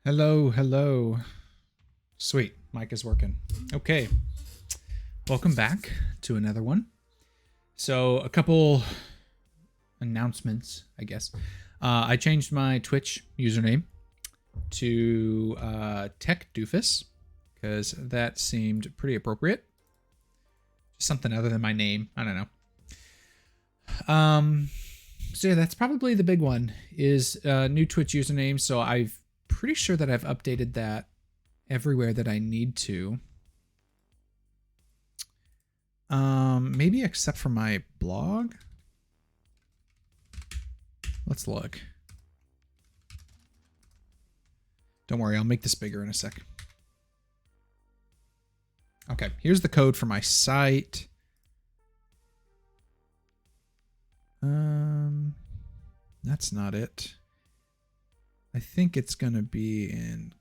Hello, hello. Sweet, mic is working. Okay, welcome back to another one. So a couple announcements, I guess. I changed my Twitch username to TechDoofus because that seemed pretty appropriate. Just something other than my name. I don't know. So yeah, that's probably the big one is new Twitch username. So I've pretty sure that I've updated that everywhere that I need to. Maybe except for my blog. Let's look. Don't worry, I'll make this bigger in a sec. Okay, here's the code for my site. That's not it. I think it's going to be in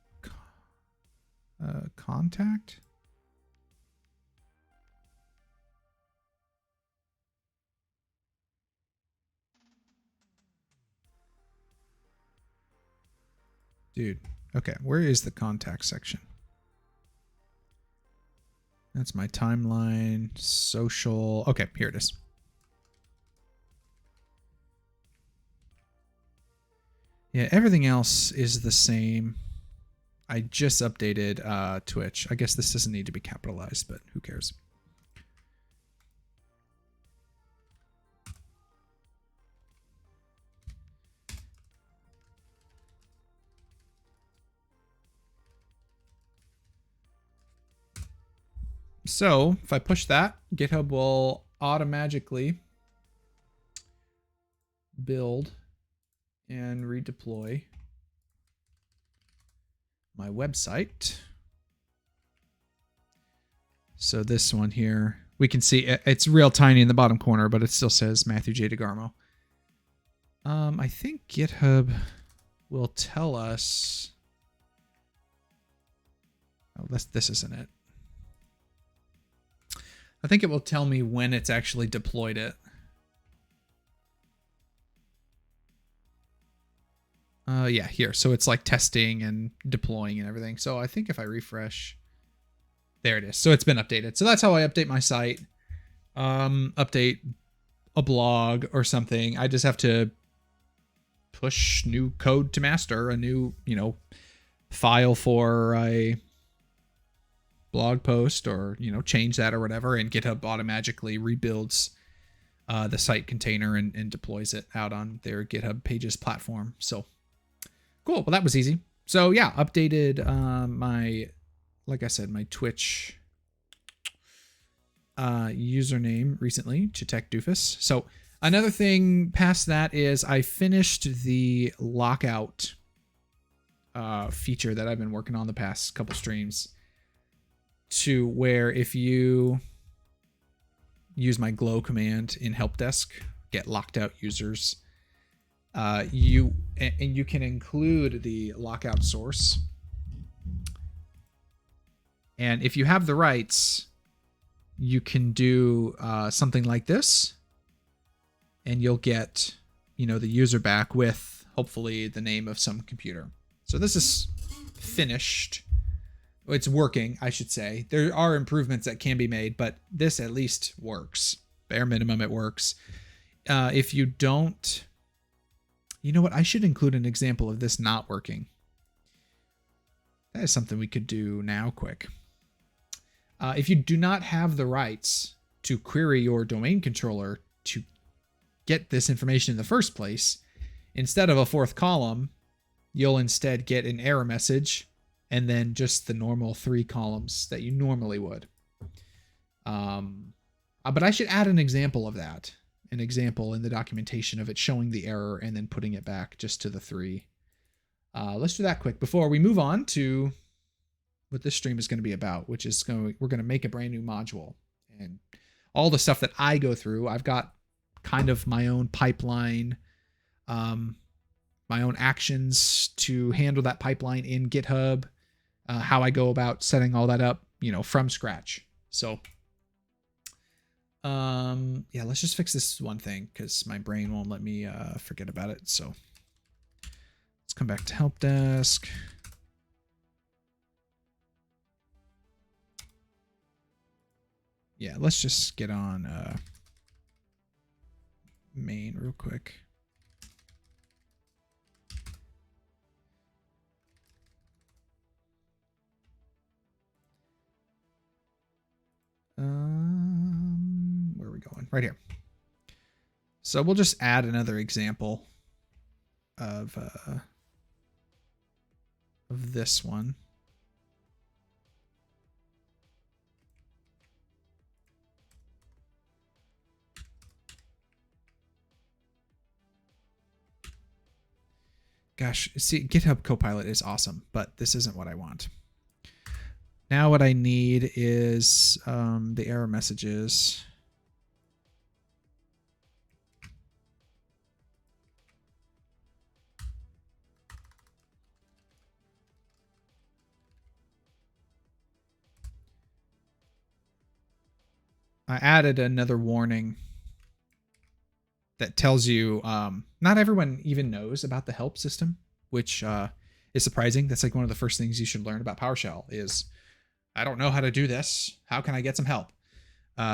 contact. Dude, okay, where is the contact section? That's my timeline, social. Okay, here it is. Yeah, everything else is the same. I just updated Twitch. I guess this doesn't need to be capitalized, but who cares? So if I push that, GitHub will automatically build and redeploy my website. So this one here, we can see it's real tiny in the bottom corner, but it still says Matthew J. DeGarmo. I think GitHub will tell us. Oh, this isn't it. I think it will tell me when it's actually deployed it. Yeah, here. So it's like testing and deploying and everything. So I think if I refresh, there it is. So it's been updated. So that's how I update my site. Update a blog or something. I just have to push new code to master, a new, file for a blog post, or, change that or whatever. And GitHub automatically rebuilds the site container and deploys it out on their GitHub Pages platform. So cool. Well, that was easy. So yeah, updated like I said, my Twitch username recently to TechDoofus. So another thing past that is I finished the lockout feature that I've been working on the past couple streams, to where if you use my glow command in HelpDesk, get locked out users, you can include the lockout source. And if you have the rights, you can do something like this, and you'll get, the user back with hopefully the name of some computer. So this is finished. It's working, I should say. There are improvements that can be made, but this at least works. Bare minimum, it works. If you don't, you know what? I should include an example of this not working. That is something we could do now quick. If you do not have the rights to query your domain controller to get this information in the first place, instead of a fourth column, you'll instead get an error message and then just the normal 3 columns that you normally would. But I should add an example of that. An example in the documentation of it showing the error and then putting it back just to the 3. Let's do that quick before we move on to what this stream is going to be about, which is we're going to make a brand new module. And all the stuff that I go through, I've got kind of my own pipeline, my own actions to handle that pipeline in GitHub, how I go about setting all that up, from scratch. So yeah, let's just fix this one thing because my brain won't let me forget about it. So let's come back to HelpDesk. Yeah, let's just get on main real quick. Where are we going? Right here. So we'll just add another example of this one. Gosh, see, GitHub Copilot is awesome, but this isn't what I want. Now what I need is the error messages. I added another warning that tells you not everyone even knows about the help system, which is surprising. That's like one of the first things you should learn about PowerShell is, I don't know how to do this. How can I get some help?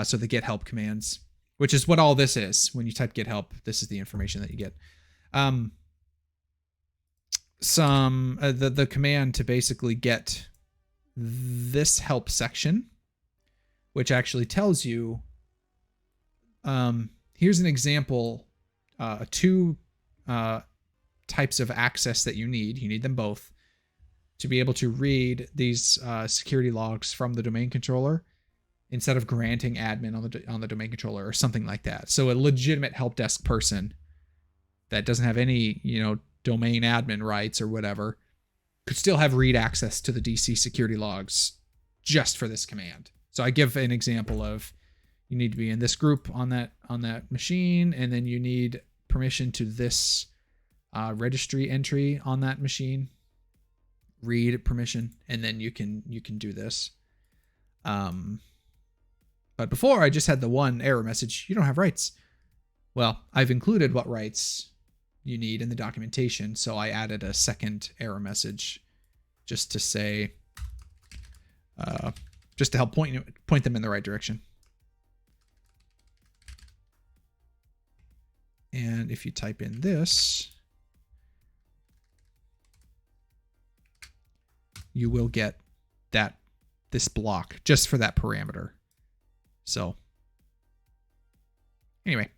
So the get help commands, which is what all this is. When you type get help, this is the information that you get. The command to basically get this help section, which actually tells you, here's an example, two types of access that you need. You need them both to be able to read these security logs from the domain controller instead of granting admin on the domain controller or something like that. So a legitimate help desk person that doesn't have any, domain admin rights or whatever could still have read access to the DC security logs just for this command. So I give an example of, you need to be in this group on that machine, and then you need permission to this registry entry on that machine, read permission, and then you can do this. But before I just had the one error message, you don't have rights. Well, I've included what rights you need in the documentation, so I added a second error message just to say, just to help point them in the right direction. And if you type in this, you will get this block just for that parameter. So anyway,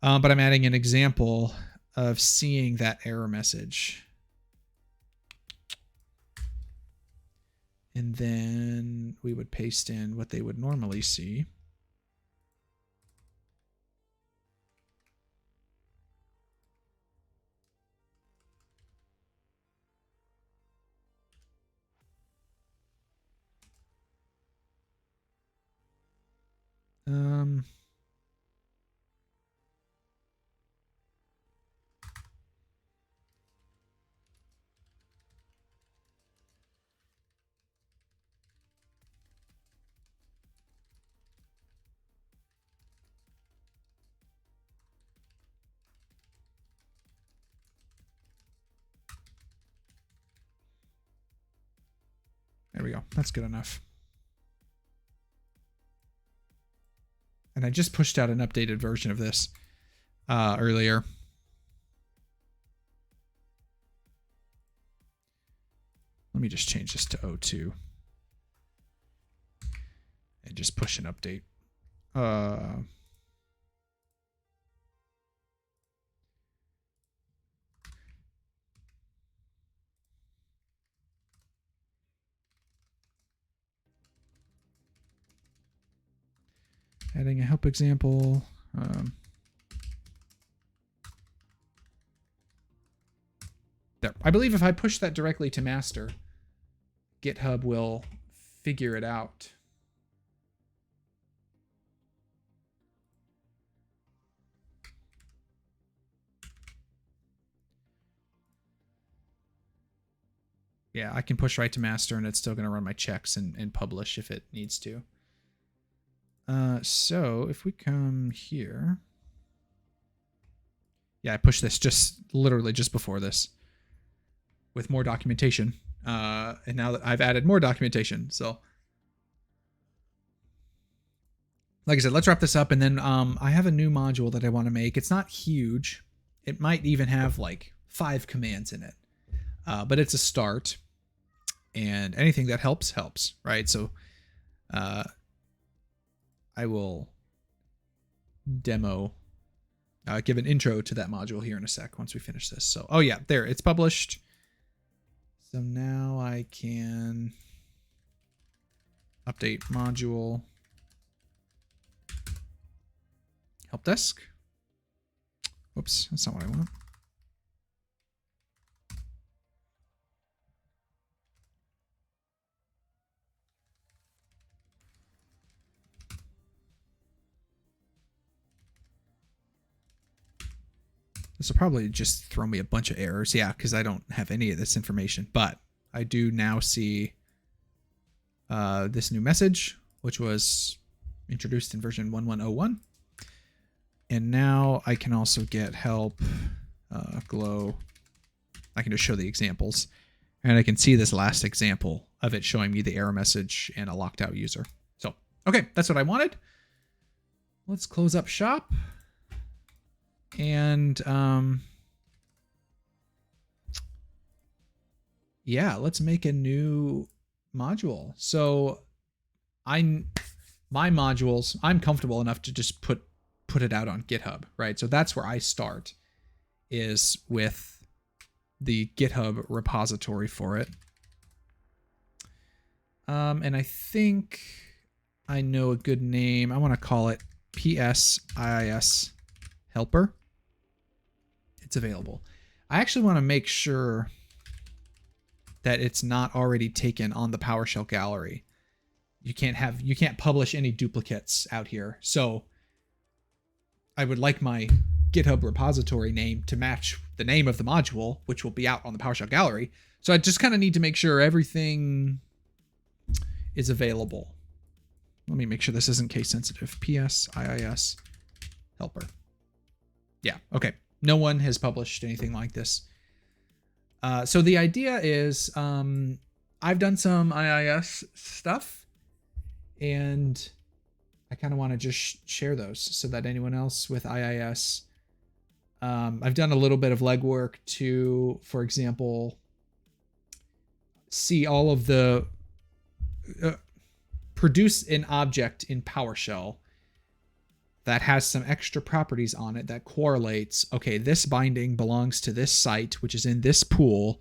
but I'm adding an example of seeing that error message. And then we would paste in what they would normally see. There we go. That's good enough. And I just pushed out an updated version of this earlier. Let me just change this to 02. And just push an update. Adding a help example. There. I believe if I push that directly to master, GitHub will figure it out. Yeah, I can push right to master and it's still going to run my checks and publish if it needs to. So if we come here, yeah, I pushed this just literally just before this with more documentation. And now that I've added more documentation, so like I said, let's wrap this up. And then I have a new module that I want to make. It's not huge. It might even have like 5 commands in it, but it's a start. And anything that helps, right? So I will demo, give an intro to that module here in a sec once we finish this. So, oh yeah, there, it's published. So now I can update module HelpDesk. Whoops, that's not what I want. This will probably just throw me a bunch of errors. Yeah, because I don't have any of this information. But I do now see this new message, which was introduced in version 1101. And now I can also get help, glow. I can just show the examples. And I can see this last example of it showing me the error message and a locked out user. So, okay, that's what I wanted. Let's close up shop. And yeah, let's make a new module. So my modules, I'm comfortable enough to just put it out on GitHub, right? So that's where I start, is with the GitHub repository for it. And I think I know a good name. I want to call it PSIISHelper. It's available. I actually want to make sure that it's not already taken on the PowerShell gallery. You can't publish any duplicates out here. So I would like my GitHub repository name to match the name of the module, which will be out on the PowerShell gallery. So I just kind of need to make sure everything is available. Let me make sure this isn't case sensitive. PSIISHelper. Yeah, okay. No one has published anything like this. So the idea is, I've done some IIS stuff, and I kind of want to just share those so that anyone else with IIS, I've done a little bit of legwork to, for example, see all of the, produce an object in PowerShell that has some extra properties on it that correlates, okay, this binding belongs to this site, which is in this pool,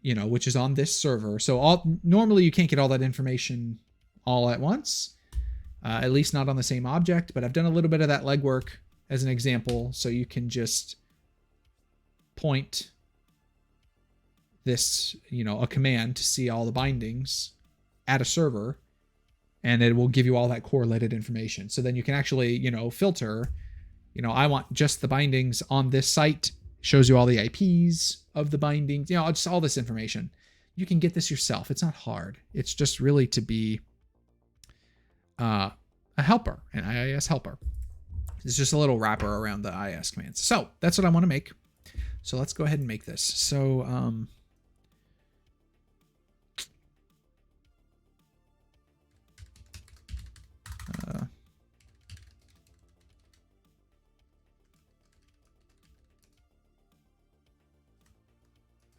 you know, which is on this server. So normally you can't get all that information all at once, at least not on the same object, but I've done a little bit of that legwork as an example. So you can just point this, you know, a command to see all the bindings at a server, and it will give you all that correlated information. So then you can actually, you know, filter, you know, I want just the bindings on this site, shows you all the IPs of the bindings, you know, just all this information. You can get this yourself. It's not hard. It's just really to be a helper, an IIS helper. It's just a little wrapper around the IIS commands. So that's what I want to make. So let's go ahead and make this. So,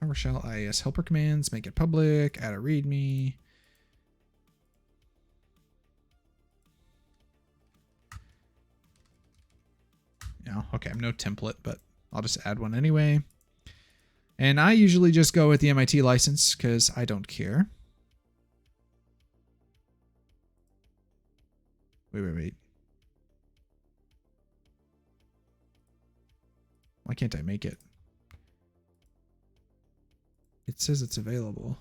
PowerShell IIS helper commands, make it public, add a README. Yeah, okay, I'm no template, but I'll just add one anyway. And I usually just go with the MIT license because I don't care. Wait. Why can't I make it? It says it's available.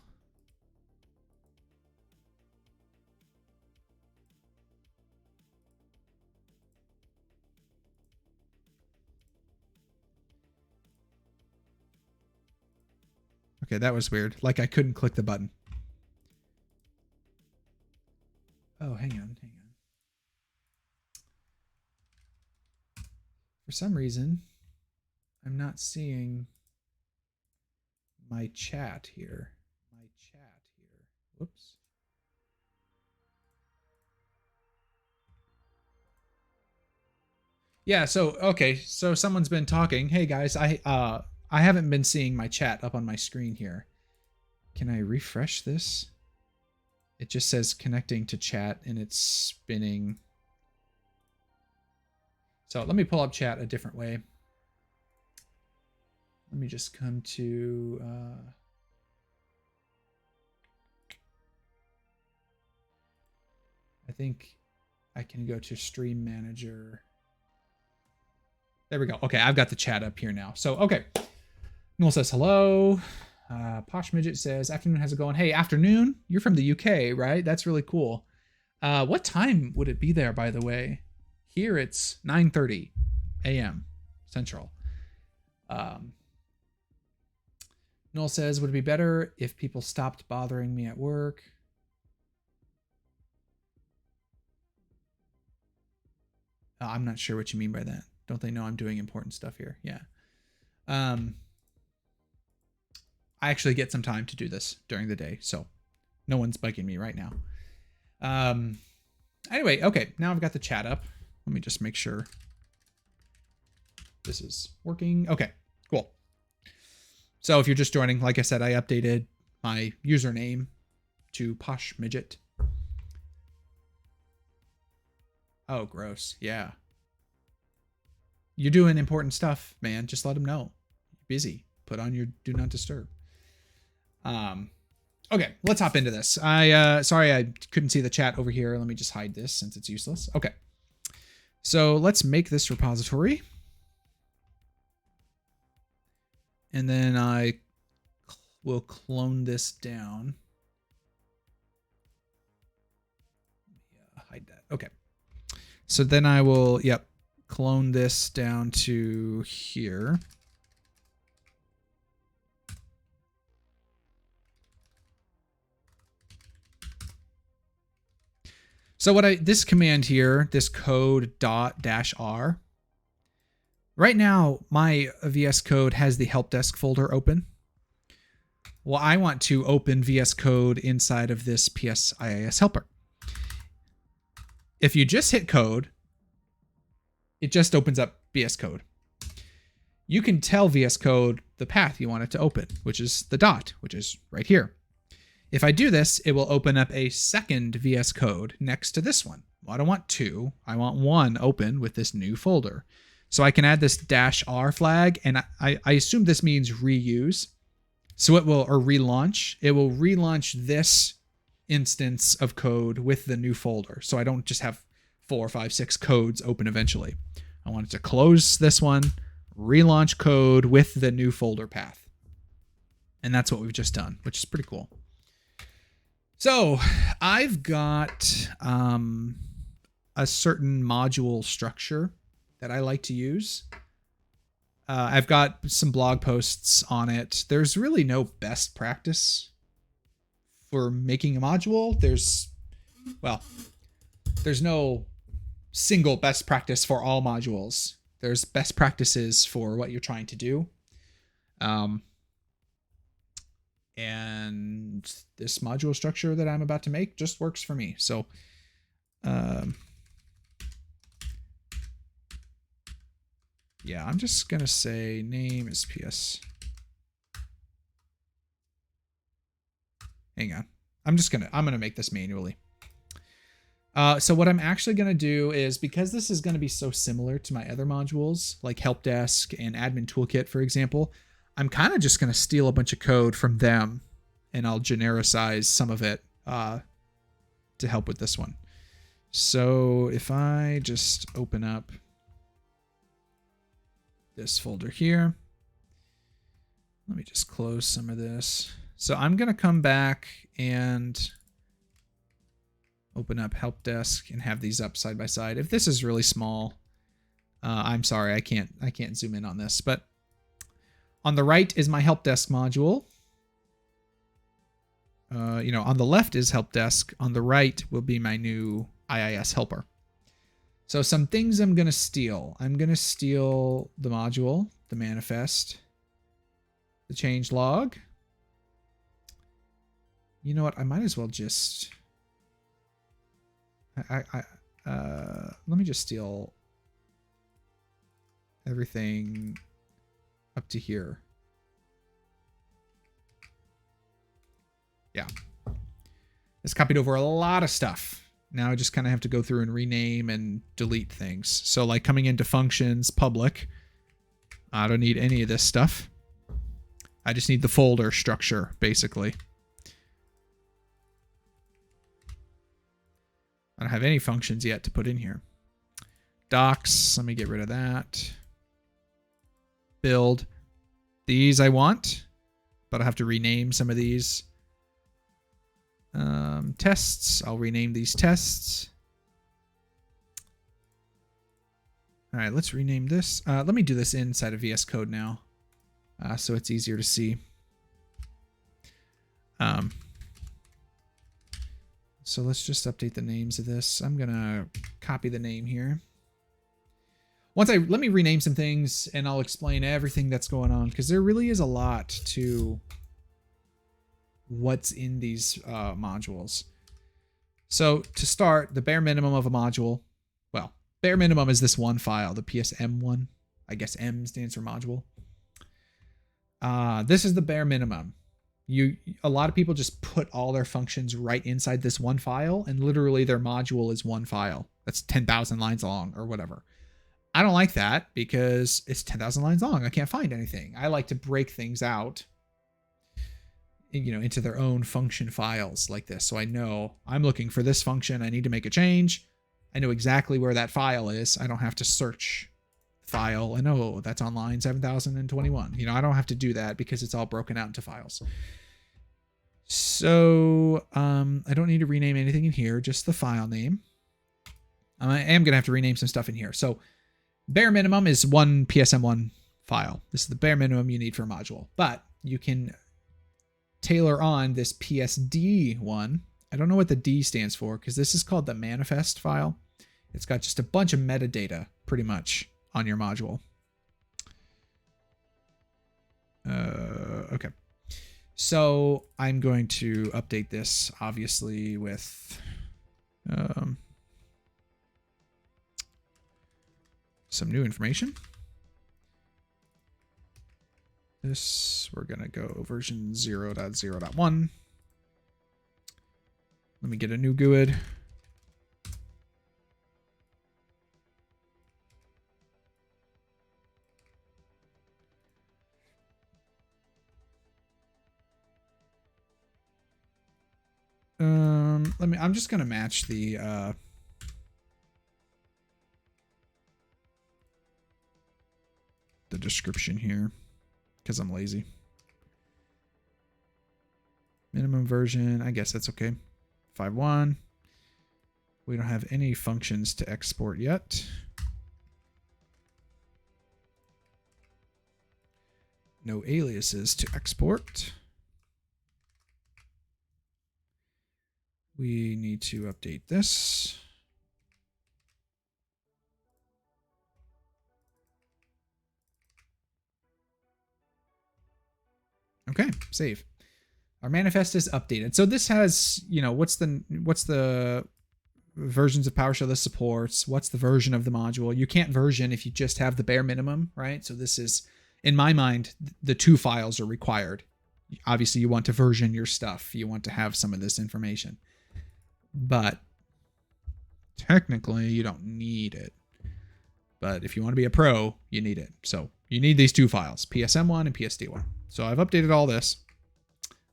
Okay, that was weird. Like I couldn't click the button. Oh, hang on. For some reason, I'm not seeing my chat here. Whoops. Yeah, so okay, so someone's been talking. Hey guys, I haven't been seeing my chat up on my screen here. Can I refresh this? It just says connecting to chat and it's spinning. So let me pull up chat a different way. Let me just come to I think I can go to Stream Manager. There we go. Okay, I've got the chat up here now. So, okay. Noel says hello. Posh Midget says, afternoon, how's it going? Hey, afternoon? You're from the UK, right? That's really cool. What time would it be there, by the way? Here it's 9:30 a.m. Central. Noel says, would it be better if people stopped bothering me at work? I'm not sure what you mean by that. Don't they know I'm doing important stuff here? Yeah. I actually get some time to do this during the day, so no one's bugging me right now. Anyway, okay, now I've got the chat up. Let me just make sure this is working. Okay, cool. So if you're just joining, like I said, I updated my username to Posh Midget. Oh, gross. Yeah. You're doing important stuff, man. Just let them know. You're busy. Put on your do not disturb. Okay, let's hop into this. Sorry I couldn't see the chat over here. Let me just hide this since it's useless. Okay. So let's make this repository. And then I will clone this down. Hide that. Okay. So then I will, clone this down to here. So this command here, this code .-r, right now my VS Code has the HelpDesk folder open. Well, I want to open VS Code inside of this PSIISHelper. If you just hit code, it just opens up VS Code. You can tell VS Code the path you want it to open, which is the dot, which is right here. If I do this, it will open up a second VS Code next to this one. Well, I don't want two. I want one open with this new folder. So I can add this -r flag, and I assume this means reuse. So it will, or relaunch. It will relaunch this instance of code with the new folder. So I don't just have 4, 5, 6 codes open eventually. I want it to close this one, relaunch code with the new folder path. And that's what we've just done, which is pretty cool. So I've got a certain module structure that I like to use. I've got some blog posts on it. There's really no best practice for making a module. There's no single best practice for all modules. There's best practices for what you're trying to do. And this module structure that I'm about to make just works for me. So, yeah, I'm just going to say name is PS. Hang on. I'm going to make this manually. So what I'm actually going to do is, because this is going to be so similar to my other modules, like HelpDesk and Admin Toolkit, for example, I'm kind of just going to steal a bunch of code from them, and I'll genericize some of it to help with this one. So if I just open up this folder here, let me just close some of this. So I'm going to come back and open up HelpDesk and have these up side by side. If this is really small, I'm sorry, I can't zoom in on this, but on the right is my HelpDesk module. On the left is HelpDesk. On the right will be my new PSIISHelper. So some things I'm going to steal. I'm going to steal the module, the manifest, the change log. You know what? I might as well just... let me just steal everything up to here. Yeah. It's copied over a lot of stuff. Now I just kind of have to go through and rename and delete things. So like coming into functions, public, I don't need any of this stuff. I just need the folder structure, basically. I don't have any functions yet to put in here. Docs, let me get rid of that. Build. These I want, but I'll have to rename some of these. Tests, I'll rename these tests. All right, let's rename this. Let me do this inside of VS Code now, so it's easier to see. So let's just update the names of this. I'm gonna copy the name here. Let me rename some things and I'll explain everything that's going on, because there really is a lot to what's in these modules. So to start, the bare minimum of a module, well, bare minimum is this one file, the PSM one. I guess M stands for module. This is the bare minimum. A lot of people just put all their functions right inside this one file, and literally their module is one file. That's 10,000 lines long or whatever. I don't like that because it's 10,000 lines long. I can't find anything. I like to break things out, into their own function files like this. So I know I'm looking for this function. I need to make a change. I know exactly where that file is. I don't have to search file and oh, that's on line 7021. I don't have to do that because it's all broken out into files. So I don't need to rename anything in here, just the file name. I am going to have to rename some stuff in here. So bare minimum is one PSM1 file. This is the bare minimum you need for a module, but you can tailor on this PSD one. I don't know what the D stands for because this is called the manifest file. It's got just a bunch of metadata pretty much on your module. Okay. So I'm going to update this obviously with some new information. This, we're going to go version 0.0.1. Let me get a new GUID. I'm just going to match the description here because I'm lazy. Minimum version, I guess that's okay. 5.1. We don't have any functions to export yet. No aliases to export. We need to update this. Okay, save. Our manifest is updated. So this has, what's the versions of PowerShell this supports? What's the version of the module? You can't version if you just have the bare minimum, right? So this is, in my mind, the 2 files are required. Obviously, you want to version your stuff. You want to have some of this information. But technically, you don't need it. But if you want to be a pro, you need it. So you need these 2 files, PSM1 and PSD1. So I've updated all this.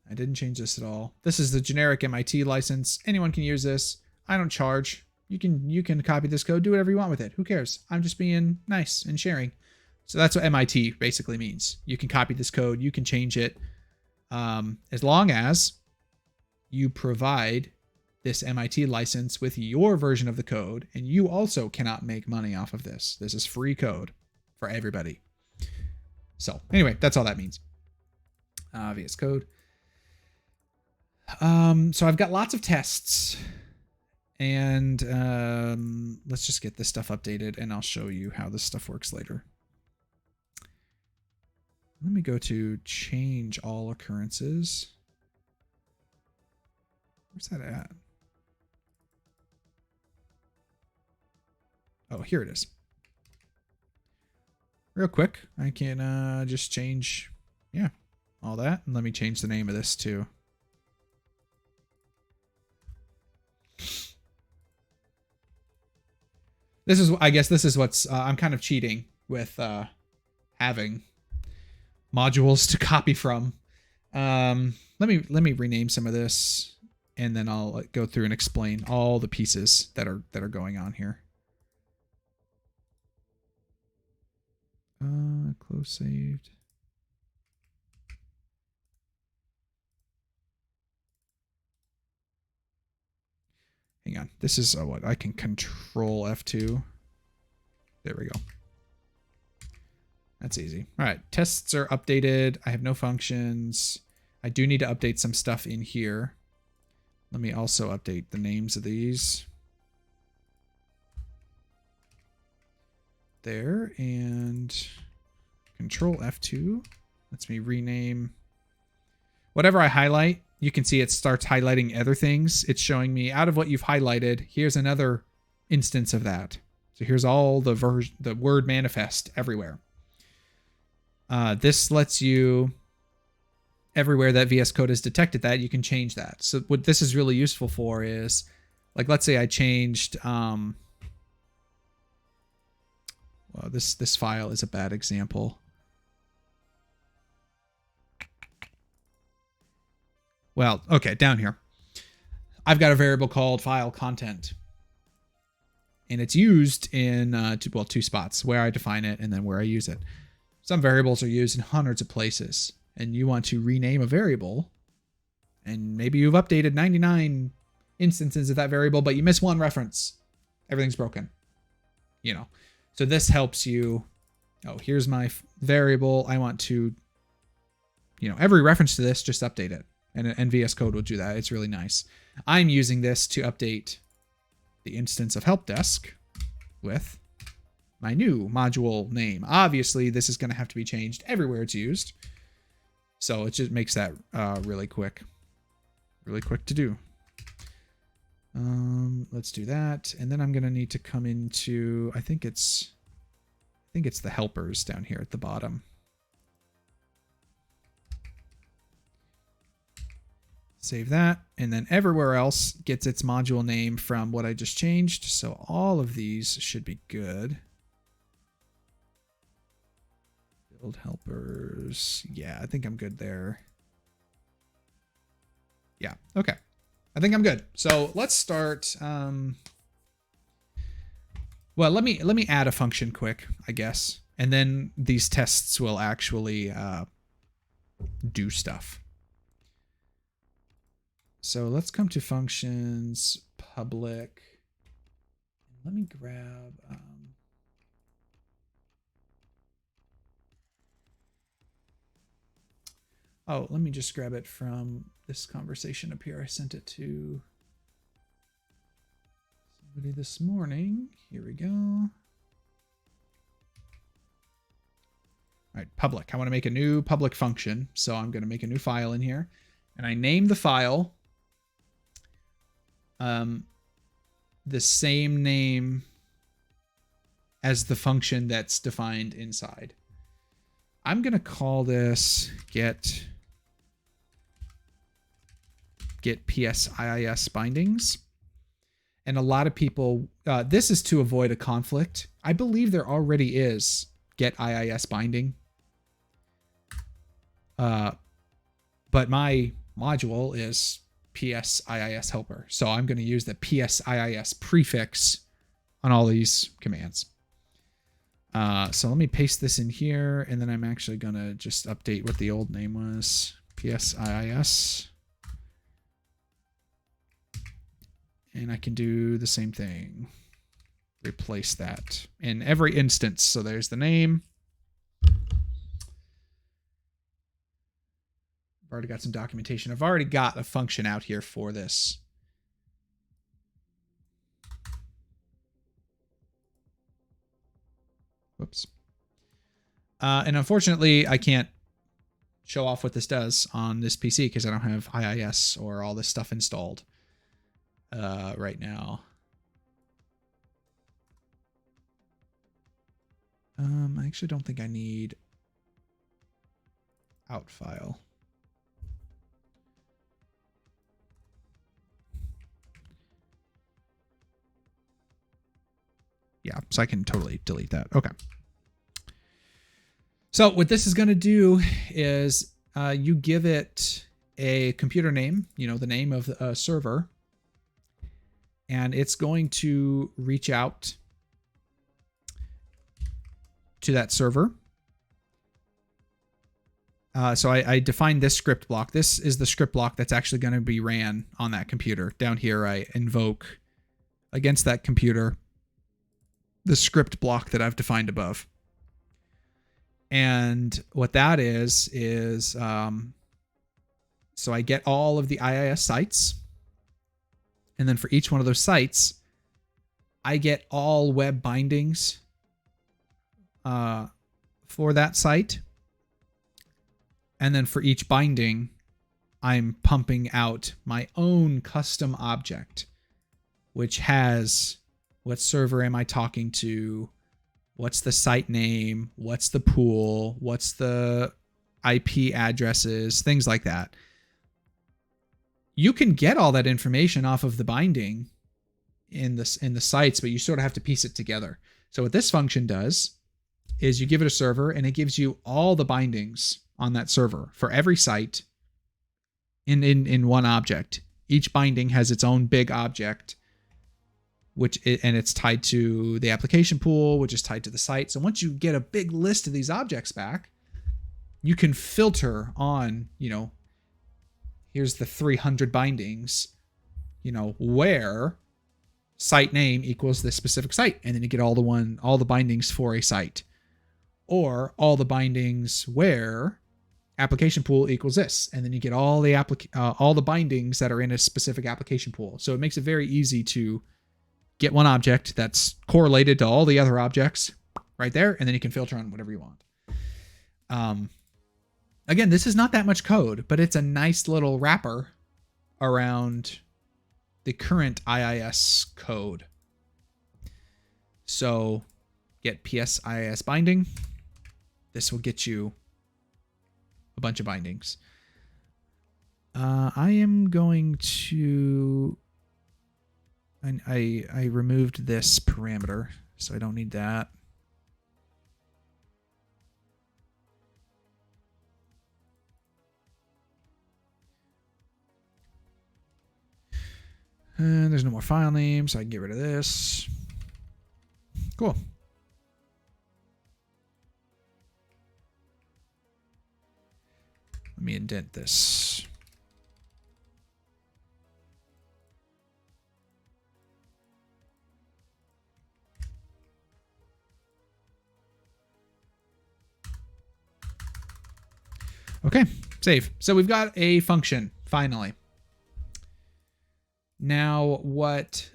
I didn't change this at all. This is the generic MIT license. Anyone can use this. I don't charge. You can copy this code, do whatever you want with it. Who cares? I'm just being nice and sharing. So that's what MIT basically means. You can copy this code. You can change it as long as you provide this MIT license with your version of the code, and you also cannot make money off of this. This is free code for everybody. So anyway, that's all that means. VS Code. So I've got lots of tests, and let's just get this stuff updated, and I'll show you how this stuff works later. Let me go to change all occurrences. Where's that at? Oh, here it is. real quick, I can just change, yeah, all that. And let me change the name of this too. This is, I guess this is what's, I'm kind of cheating with having modules to copy from. Let me rename some of this, and then I'll go through and explain all the pieces that are going on here. Close saved. Hang on. This is what I can control F2. There we go. That's easy. All right. Tests are updated. I have no functions. I do need to update some stuff in here. Let me also update the names of these. There, and control F2 lets me rename whatever I highlight. You can see it starts highlighting other things. It's showing me out of what you've highlighted, here's another instance of that. So here's all the word manifest everywhere. This lets you, everywhere that VS Code has detected that, you can change that. So what this is really useful for is, like, let's say I changed, well, this file is a bad example. Well, okay, down here. I've got a variable called file content. And it's used in two spots, where I define it and then where I use it. Some variables are used in hundreds of places, and you want to rename a variable, and maybe you've updated 99 instances of that variable, but you miss one reference. Everything's broken, you know. So this helps you. Oh, here's my variable. I want to, you know, every reference to this, just update it. And VS Code will do that. It's really nice. I'm using this to update the instance of HelpDesk with my new module name. Obviously, this is going to have to be changed everywhere it's used. So it just makes that really quick to do. Let's do that. And then I'm going to need to come into, I think it's the helpers down here at the bottom. Save that, and then everywhere else gets its module name from what I just changed. So all of these should be good. Build helpers. Yeah, I think I'm good there. Yeah, okay. I think I'm good. So let's start. Well, let me add a function quick, I guess, and then these tests will actually do stuff. So let's come to functions, public. Let me grab. Oh, let me just grab it from this conversation up here. I sent it to somebody this morning. Here we go. All right, public. I want to make a new public function. So I'm going to make a new file in here. And I name the file the same name as the function that's defined inside. I'm going to call this get PSIIS bindings. And a lot of people, this is to avoid a conflict. I believe there already is get IIS binding. But my module is PSIISHelper. So I'm going to use the PSIIS prefix on all these commands. So let me paste this in here, and then I'm actually going to just update what the old name was. PSIIS. And I can do the same thing. Replace that in every instance. So there's the name. I've already got some documentation. I've already got a function out here for this. Whoops. And unfortunately, I can't show off what this does on this PC because I don't have IIS or all this stuff installed right now. I actually don't think I need out file. Yeah, so I can totally delete that. Okay. So what this is going to do is you give it a computer name, the name of a server, and it's going to reach out to that server. So I defined this script block. This is the script block that's actually going to be ran on that computer. Down here, I invoke against that computer the script block that I've defined above. And what that is so I get all of the IIS sites. And then for each one of those sites, I get all web bindings for that site. And then for each binding, I'm pumping out my own custom object, which has what server am I talking to, what's the site name, what's the pool, what's the IP addresses, things like that. You can get all that information off of the binding in the sites, but you sort of have to piece it together. So what this function does is you give it a server and it gives you all the bindings on that server for every site in one object. Each binding has its own big object, and it's tied to the application pool, which is tied to the site. So once you get a big list of these objects back, you can filter on, here's the 300 bindings, where site name equals this specific site. And then you get all the bindings for a site, or all the bindings where application pool equals this. And then you get all the bindings that are in a specific application pool. So it makes it very easy to get one object that's correlated to all the other objects right there. And then you can filter on whatever you want. Again, this is not that much code, but it's a nice little wrapper around the current IIS code. So get PSIIS binding. This will get you a bunch of bindings. I am going to... I removed this parameter, so I don't need that. And there's no more file names, so I can get rid of this. Cool. Let me indent this. Okay, save. So we've got a function, finally. Now what,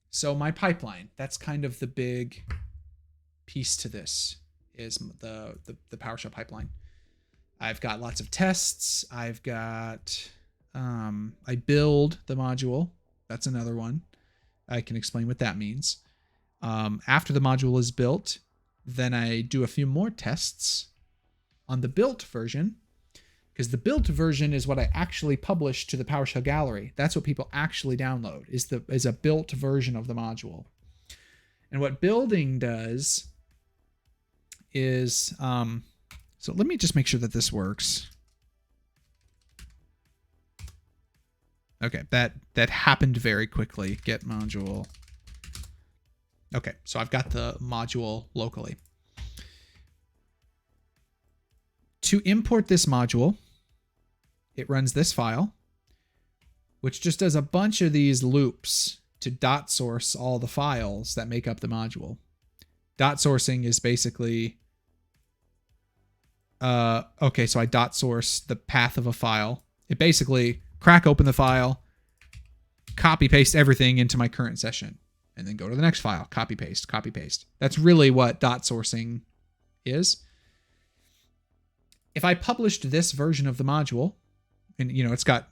so my pipeline, that's kind of the big piece to this, is the PowerShell pipeline. I've got lots of tests. I've got, I build the module. That's another one. I can explain what that means. After the module is built, then I do a few more tests on the built version, because the built version is what I actually publish to the PowerShell gallery. That's what people actually download, is a built version of the module. And what building does is, so let me just make sure that this works. Okay, that happened very quickly. Get module. Okay, so I've got the module locally. To import this module, it runs this file, which just does a bunch of these loops to dot source all the files that make up the module. Dot sourcing is basically, okay, so I dot source the path of a file. It basically crack open the file, copy paste everything into my current session, and then go to the next file, copy paste, copy paste. That's really what dot sourcing is. If I published this version of the module, and it's got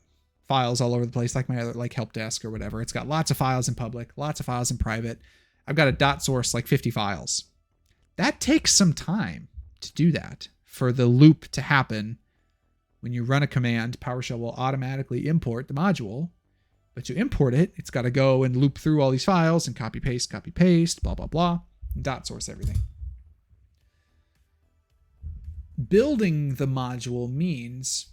files all over the place, like my other, like HelpDesk or whatever. It's got lots of files in public, lots of files in private. I've got a dot source like 50 files. That takes some time to do that. For the loop to happen, when you run a command, PowerShell will automatically import the module. But to import it, it's got to go and loop through all these files and copy, paste, blah, blah, blah, and dot source everything. Building the module means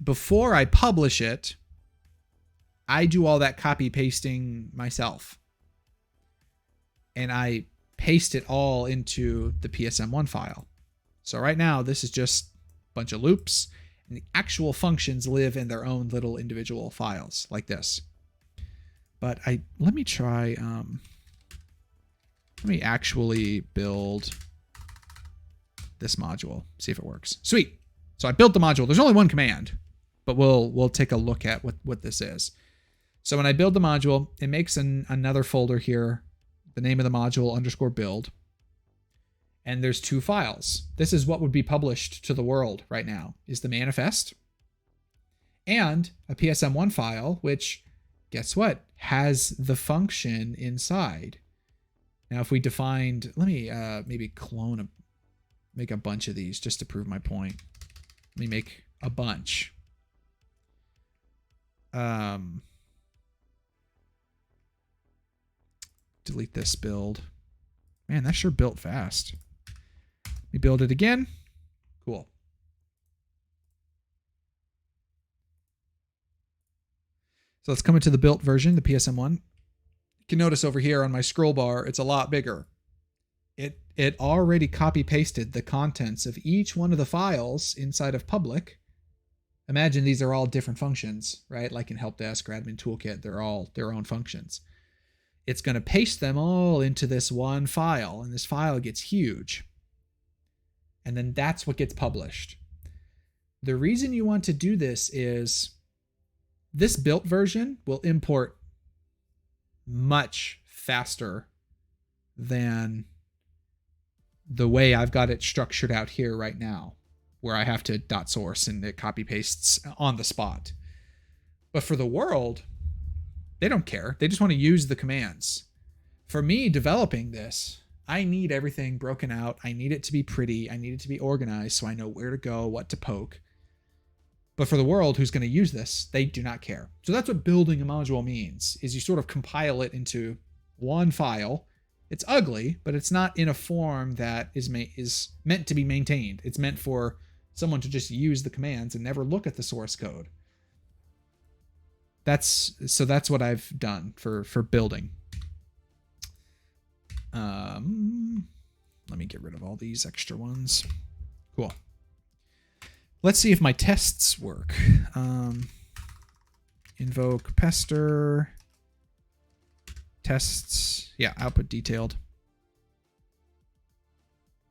before I publish it, I do all that copy pasting myself. And I paste it all into the PSM1 file. So right now, this is just a bunch of loops, and the actual functions live in their own little individual files like this. But let me try, let me actually build this module, see if it works. Sweet. So I built the module. There's only one command, but we'll take a look at what this is. So when I build the module, it makes another folder here, the name of the module _build. And there's two files. This is what would be published to the world right now, is the manifest and a PSM1 file, which, guess what, has the function inside. Now, if we defined, let me maybe make a bunch of these just to prove my point. Let me make a bunch. Delete this build. Man, that sure built fast. Let me build it again. Cool. So let's come into the built version, the PSM1. You can notice over here on my scroll bar, it's a lot bigger. It already copy pasted the contents of each one of the files inside of public. Imagine these are all different functions, right? Like in HelpDesk or Admin Toolkit, they're all their own functions. It's going to paste them all into this one file, and this file gets huge. And then that's what gets published. The reason you want to do this is this built version will import much faster than the way I've got it structured out here right now, where I have to dot source and it copy pastes on the spot. But for the world, they don't care. They just want to use the commands. For me developing this, I need everything broken out. I need it to be pretty. I need it to be organized so I know where to go, what to poke. But for the world who's going to use this, they do not care. So that's what building a module means, is you sort of compile it into one file. It's ugly, but it's not in a form that is meant to be maintained. It's meant for someone to just use the commands and never look at the source code. That's what I've done for building. Let me get rid of all these extra ones. Cool. Let's see if my tests work. Invoke pester. Tests. Yeah, output detailed.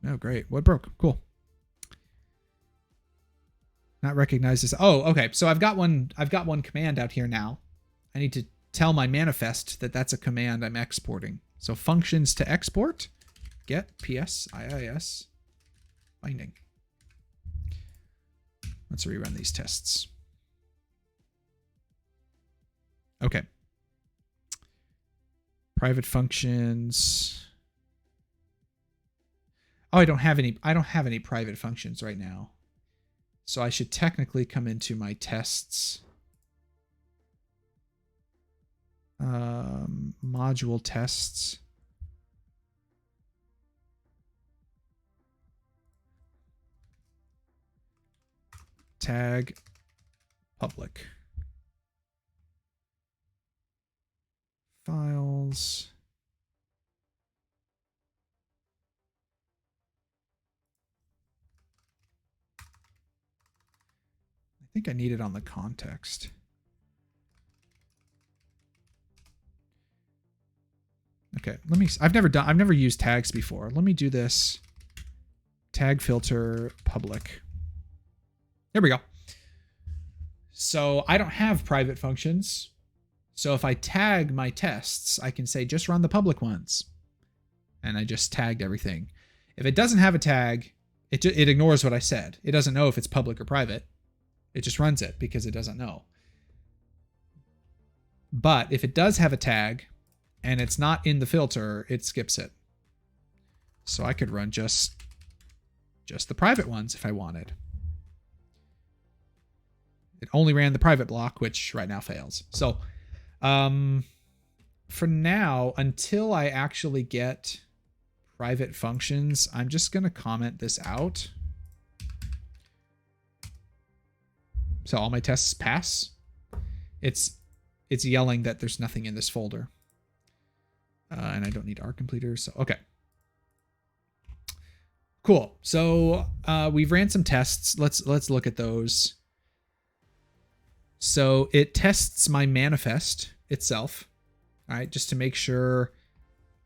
Oh, great. What broke? Cool. Not recognized as. Oh, okay. So I've got one command out here now. I need to tell my manifest that that's a command I'm exporting. So functions to export. Get PSIIS binding. Let's rerun these tests. Okay. Private functions. Oh, I don't have any private functions right now. So I should technically come into my tests. Module tests. Tag public. Files. I think I need it on the context. Okay, I've never used tags before. Let me do this. Tag filter public. There we go. So I don't have private functions. So if I tag my tests, I can say just run the public ones. And I just tagged everything. If it doesn't have a tag, it ignores what I said. It doesn't know if it's public or private. It just runs it because it doesn't know. But if it does have a tag and it's not in the filter, it skips it. So I could run just the private ones if I wanted. It only ran the private block, which right now fails. So for now, until I actually get private functions, I'm just going to comment this out. So all my tests pass. It's yelling that there's nothing in this folder. And I don't need R completer. So, okay. Cool. So we've ran some tests. Let's look at those. So it tests my manifest itself, all right, just to make sure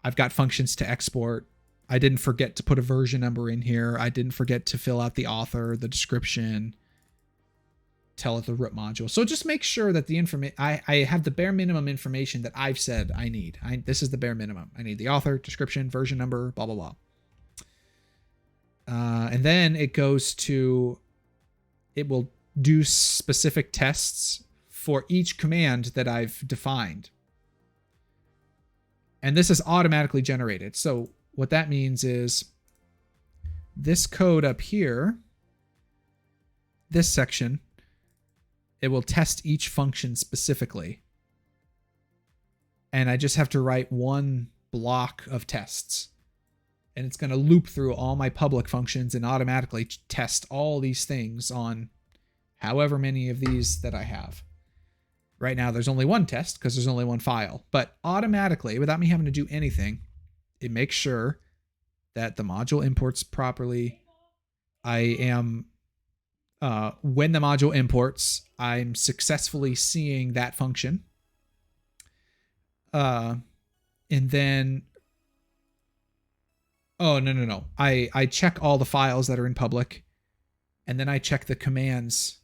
I've got functions to export. I didn't forget to put a version number in here. I didn't forget to fill out the author, the description, tell it the root module. So just make sure that the information, I have the bare minimum information that I've said I need. This is the bare minimum. I need the author, description, version number, blah, blah, blah. And then it goes to, it will do specific tests for each command that I've defined. And this is automatically generated. So what that means is this code up here, this section, it will test each function specifically. And I just have to write one block of tests. And it's going to loop through all my public functions and automatically test all these things on however many of these that I have. Right now, there's only one test because there's only one file. But automatically, without me having to do anything, it makes sure that the module imports properly. I am, when the module imports, I'm successfully seeing that function. And then, oh, no. I check all the files that are in public, and then I check the commands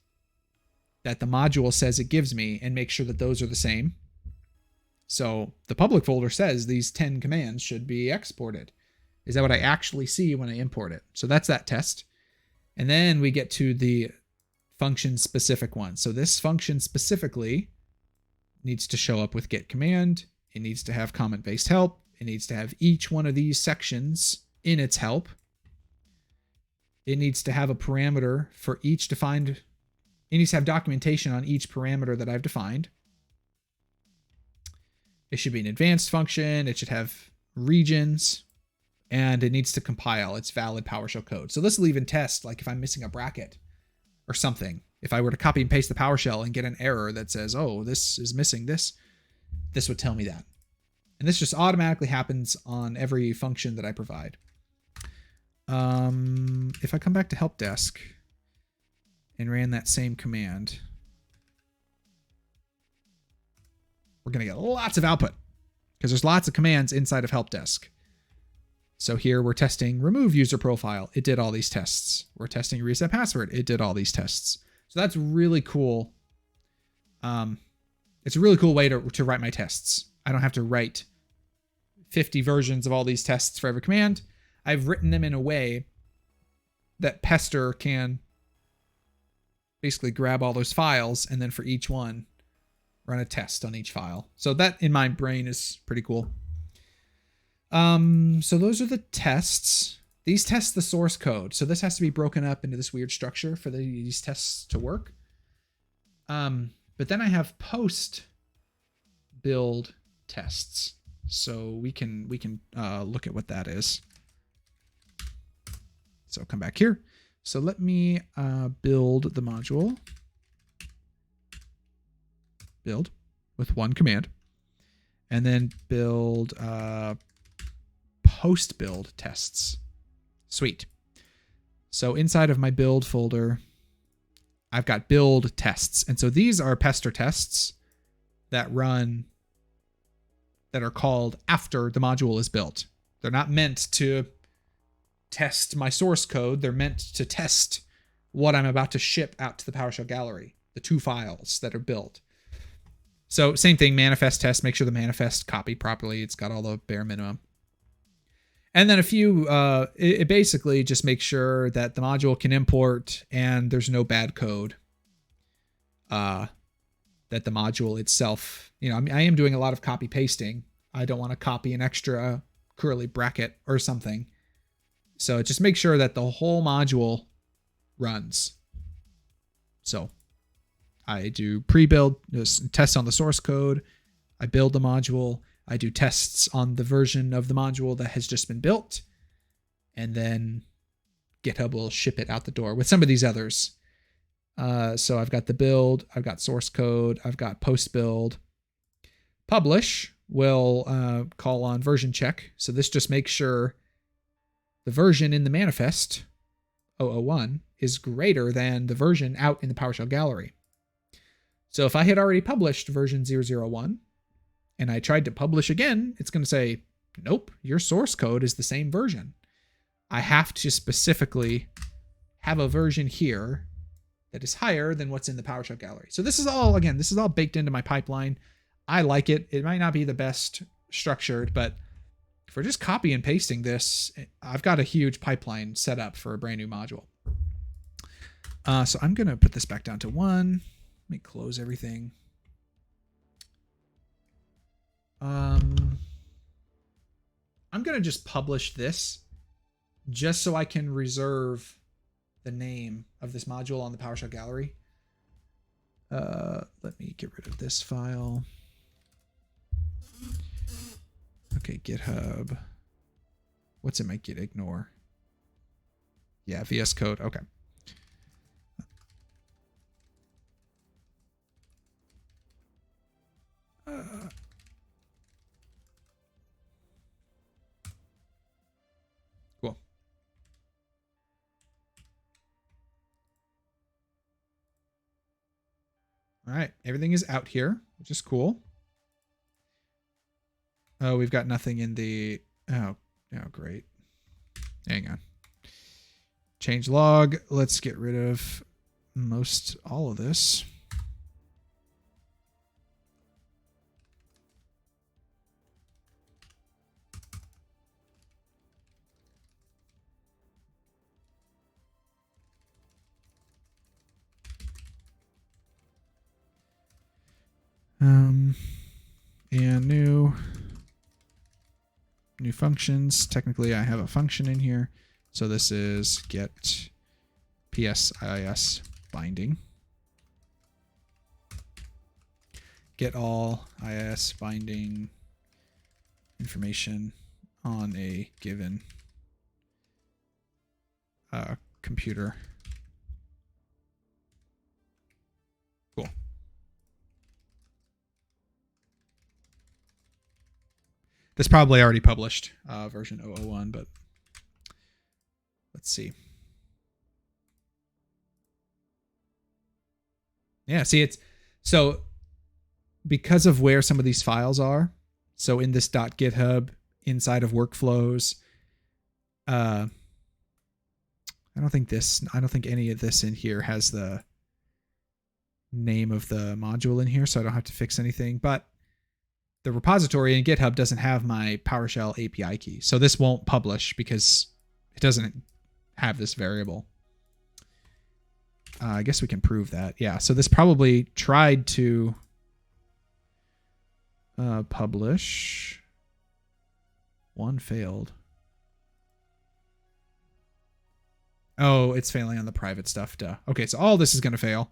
that the module says it gives me and make sure that those are the same. So the public folder says these 10 commands should be exported. Is that what I actually see when I import it? So that's that test. And then we get to the function specific one. So this function specifically needs to show up with get command. It needs to have comment-based help. It needs to have each one of these sections in its help. It needs to have a parameter for each defined. It needs to have documentation on each parameter that I've defined. It should be an advanced function. It should have regions, and it needs to compile its valid PowerShell code. So this will even test, like if I'm missing a bracket or something. If I were to copy and paste the PowerShell and get an error that says, oh, this is missing this would tell me that. And this just automatically happens on every function that I provide. If I come back to HelpDesk and ran that same command, we're going to get lots of output because there's lots of commands inside of HelpDesk. So here we're testing remove user profile. It did all these tests. We're testing reset password. It did all these tests. So that's really cool. It's a really cool way to write my tests. I don't have to write 50 versions of all these tests for every command. I've written them in a way that Pester can basically grab all those files and then for each one, run a test on each file. So that in my brain is pretty cool. So those are the tests. These test the source code. So this has to be broken up into this weird structure for these tests to work. But then I have post build tests. So we can look at what that is. So come back here. So let me build the module. Build with one command. And then build post build tests. Sweet. So inside of my build folder, I've got build tests. And so these are Pester tests that run, that are called after the module is built. They're not meant to test my source code. They're meant to test what I'm about to ship out to the PowerShell gallery, the 2 files that are built. So same thing, manifest test, make sure the manifest copied properly. It's got all the bare minimum. And then a few, it basically just makes sure that the module can import and there's no bad code. That the module itself, I am doing a lot of copy pasting. I don't want to copy an extra curly bracket or something. So just make sure that the whole module runs. So I do pre-build tests on the source code. I build the module. I do tests on the version of the module that has just been built. And then GitHub will ship it out the door with some of these others. So I've got the build, I've got source code, I've got post build. Publish will call on version check. So this just makes sure the version in the manifest, 001, is greater than the version out in the PowerShell gallery. So if I had already published version 001 and I tried to publish again, it's going to say, nope, your source code is the same version. I have to specifically have a version here that is higher than what's in the PowerShell gallery. So this is all, again, this is all baked into my pipeline. I like it. It might not be the best structured, but for just copy and pasting this, I've got a huge pipeline set up for a brand new module. So I'm going to put this back down to 1. Let me close everything. I'm going to just publish this just so I can reserve the name of this module on the PowerShell gallery. Let me get rid of this file. Okay, GitHub. What's in my git ignore? Yeah, VS Code. Okay. Cool. All right, everything is out here, which is cool. Oh, we've got nothing in the... Oh, great. Hang on. Change log. Let's get rid of all of this. And new functions. Technically, I have a function in here. So this is get PSIS binding. Get all IIS binding information on a given computer. Cool. This probably already published version 001, but let's see. Yeah, see, it's so because of where some of these files are. So in this .github inside of workflows, I don't think any of this in here has the name of the module in here, so I don't have to fix anything. But the repository in GitHub doesn't have my PowerShell API key. So this won't publish because it doesn't have this variable. I guess we can prove that. Yeah, so this probably tried to publish. One failed. Oh, it's failing on the private stuff. Duh. Okay, so all this is going to fail.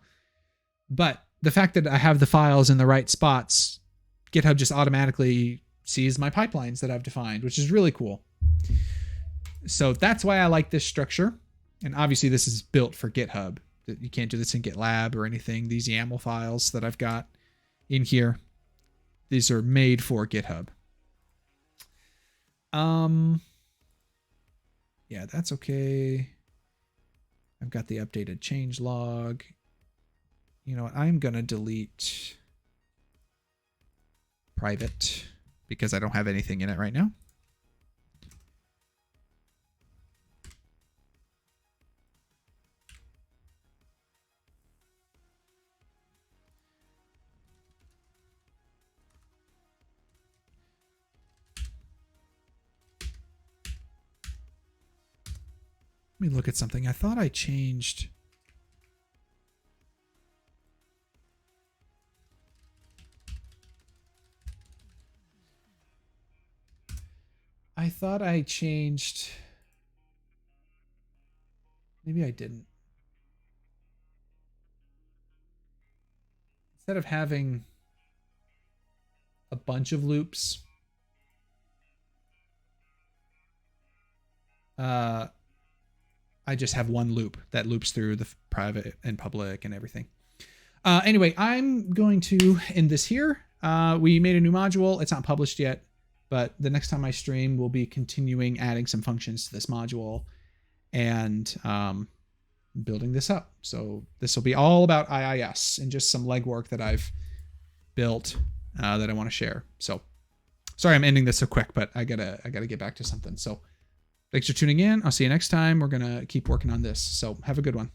But the fact that I have the files in the right spots, GitHub just automatically sees my pipelines that I've defined, which is really cool. So that's why I like this structure. And obviously this is built for GitHub. You can't do this in GitLab or anything. These YAML files that I've got in here, these are made for GitHub. Yeah, that's okay. I've got the updated change log. You know what? I'm going to delete private because I don't have anything in it right now. Let me look at something. I thought I changed. Maybe I didn't. Instead of having a bunch of loops, I just have one loop that loops through the private and public and everything. Anyway, I'm going to end this here. We made a new module. It's not published yet, but the next time I stream, we'll be continuing adding some functions to this module and building this up. So this will be all about IIS and just some legwork that I've built that I want to share. So sorry I'm ending this so quick, but I gotta get back to something. So thanks for tuning in. I'll see you next time. We're gonna keep working on this. So have a good one.